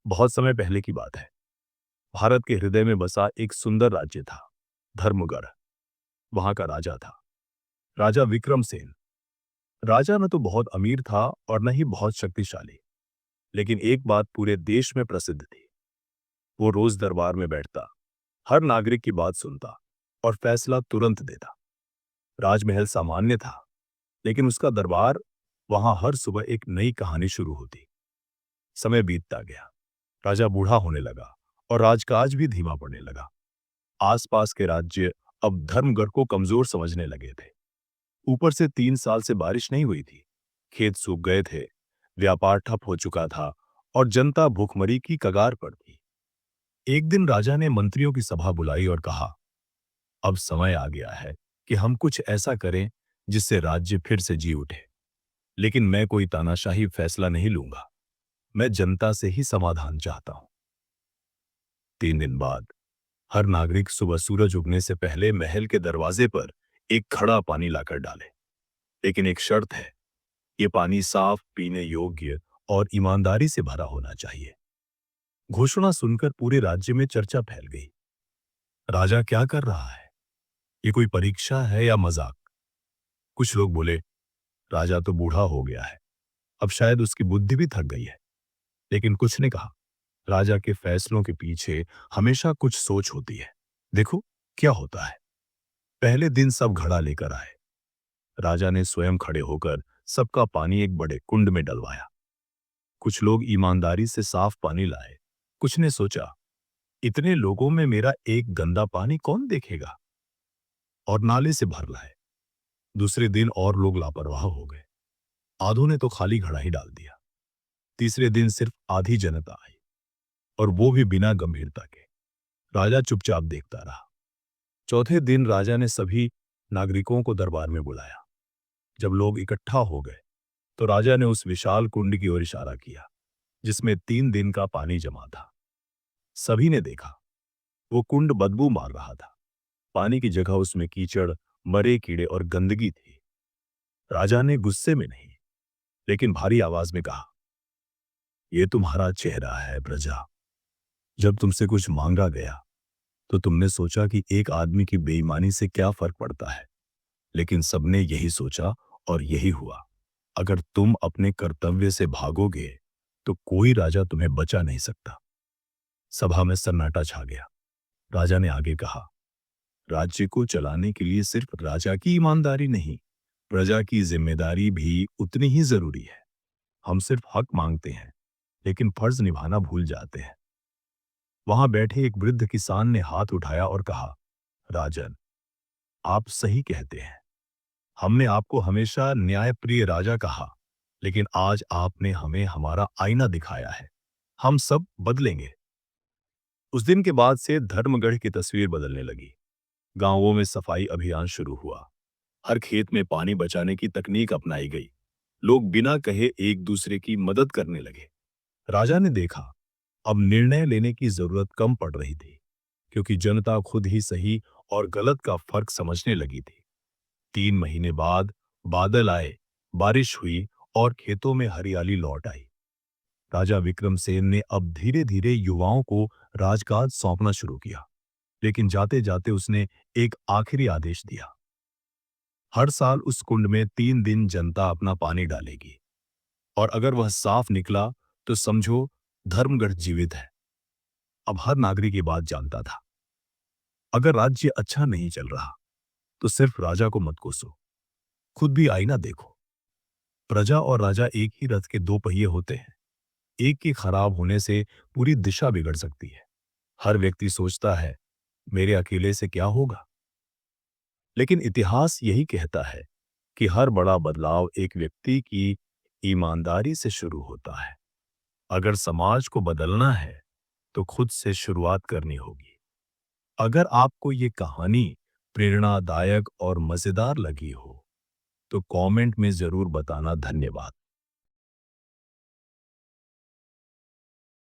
बहुत समय पहले की बात है। भारत के हृदय में बसा एक सुंदर राज्य था, धर्मगढ़। वहां का राजा था, राजा विक्रमसेन। राजा न तो बहुत अमीर था और न ही बहुत शक्तिशाली, लेकिन एक बात पूरे देश में प्रसिद्ध थी। वो रोज दरबार में बैठता, हर नागरिक की बात सुनता और फैसला तुरंत देता। राजमहल सामान्य था, लेकिन उसका दरबार, वहां हर सुबह एक नई कहानी शुरू होती। समय बीतता गया, राजा बूढ़ा होने लगा और राजकाज भी धीमा पड़ने लगा। आसपास के राज्य अब धर्मगढ़ को कमजोर समझने लगे थे। ऊपर से 3 साल से बारिश नहीं हुई थी, खेत सूख गए थे, व्यापार ठप हो चुका था और जनता भूखमरी की कगार पर थी। एक दिन राजा ने मंत्रियों की सभा बुलाई और कहा, अब समय आ गया है कि हम कुछ ऐसा करें जिससे राज्य फिर से जी उठे। लेकिन मैं कोई तानाशाही फैसला नहीं लूंगा, मैं जनता से ही समाधान चाहता हूं। 3 दिन बाद हर नागरिक सुबह सूरज उगने से पहले महल के दरवाजे पर एक खड़ा पानी लाकर डाले। लेकिन एक शर्त है, ये पानी साफ, पीने योग्य और ईमानदारी से भरा होना चाहिए। घोषणा सुनकर पूरे राज्य में चर्चा फैल गई। राजा क्या कर रहा है? ये कोई परीक्षा है या मजाक? कुछ लोग बोले, राजा तो बूढ़ा हो गया है, अब शायद उसकी बुद्धि भी थक गई है। लेकिन कुछ ने कहा, राजा के फैसलों के पीछे हमेशा कुछ सोच होती है। देखो क्या होता है। पहले दिन सब घड़ा लेकर आए। राजा ने स्वयं खड़े होकर सबका पानी एक बड़े कुंड में डलवाया। कुछ लोग ईमानदारी से साफ पानी लाए। कुछ ने सोचा, इतने लोगों में मेरा एक गंदा पानी कौन देखेगा, और नाले से भर लाए। दूसरे दिन और लोग लापरवाह हो गए। आधों ने तो खाली घड़ा ही डाल दिया। तीसरे दिन सिर्फ आधी जनता आई, और वो भी बिना गंभीरता के। राजा चुपचाप देखता रहा। चौथे दिन राजा ने सभी नागरिकों को दरबार में बुलाया। जब लोग इकट्ठा हो गए तो राजा ने उस विशाल कुंड की ओर इशारा किया, जिसमें 3 दिन का पानी जमा था। सभी ने देखा, वो कुंड बदबू मार रहा था। पानी की जगह उसमें कीचड़, मरे कीड़े और गंदगी थी। राजा ने गुस्से में नहीं, लेकिन भारी आवाज में कहा, यह तुम्हारा चेहरा है प्रजा। जब तुमसे कुछ मांगा गया तो तुमने सोचा कि एक आदमी की बेईमानी से क्या फर्क पड़ता है। लेकिन सबने यही सोचा और यही हुआ। अगर तुम अपने कर्तव्य से भागोगे तो कोई राजा तुम्हें बचा नहीं सकता। सभा में सन्नाटा छा गया। राजा ने आगे कहा, राज्य को चलाने के लिए सिर्फ राजा की ईमानदारी नहीं, प्रजा की जिम्मेदारी भी उतनी ही जरूरी है। हम सिर्फ हक मांगते हैं, लेकिन फर्ज निभाना भूल जाते हैं। वहां बैठे एक वृद्ध किसान ने हाथ उठाया और कहा, राजन, आप सही कहते हैं। हमने आपको हमेशा न्यायप्रिय राजा कहा, लेकिन आज आपने हमें हमारा आईना दिखाया है। हम सब बदलेंगे। उस दिन के बाद से धर्मगढ़ की तस्वीर बदलने लगी। गांवों में सफाई अभियान शुरू हुआ। हर खेत में पानी बचाने की तकनीक अपनाई गई। लोग बिना कहे एक दूसरे की मदद करने लगे। राजा ने देखा, अब निर्णय लेने की जरूरत कम पड़ रही थी, क्योंकि जनता खुद ही सही और गलत का फर्क समझने लगी थी। 3 महीने बाद बादल आए, बारिश हुई और खेतों में हरियाली लौट आई। राजा विक्रमसेन ने अब धीरे धीरे युवाओं को राजकाज सौंपना शुरू किया। लेकिन जाते जाते उसने एक आखिरी आदेश दिया, हर साल उस कुंड में 3 दिन जनता अपना पानी डालेगी, और अगर वह साफ निकला तो समझो धर्मगढ़ जीवित है। अब हर नागरिक ये बात जानता था। अगर राज्य अच्छा नहीं चल रहा तो सिर्फ राजा को मत कोसो, खुद भी आईना देखो। प्रजा और राजा एक ही रथ के 2 पहिए होते हैं। एक के खराब होने से पूरी दिशा बिगड़ सकती है। हर व्यक्ति सोचता है, मेरे अकेले से क्या होगा। लेकिन इतिहास यही कहता है कि हर बड़ा बदलाव एक व्यक्ति की ईमानदारी से शुरू होता है। अगर समाज को बदलना है तो खुद से शुरुआत करनी होगी। अगर आपको ये कहानी प्रेरणादायक और मजेदार लगी हो तो कमेंट में जरूर बताना। धन्यवाद।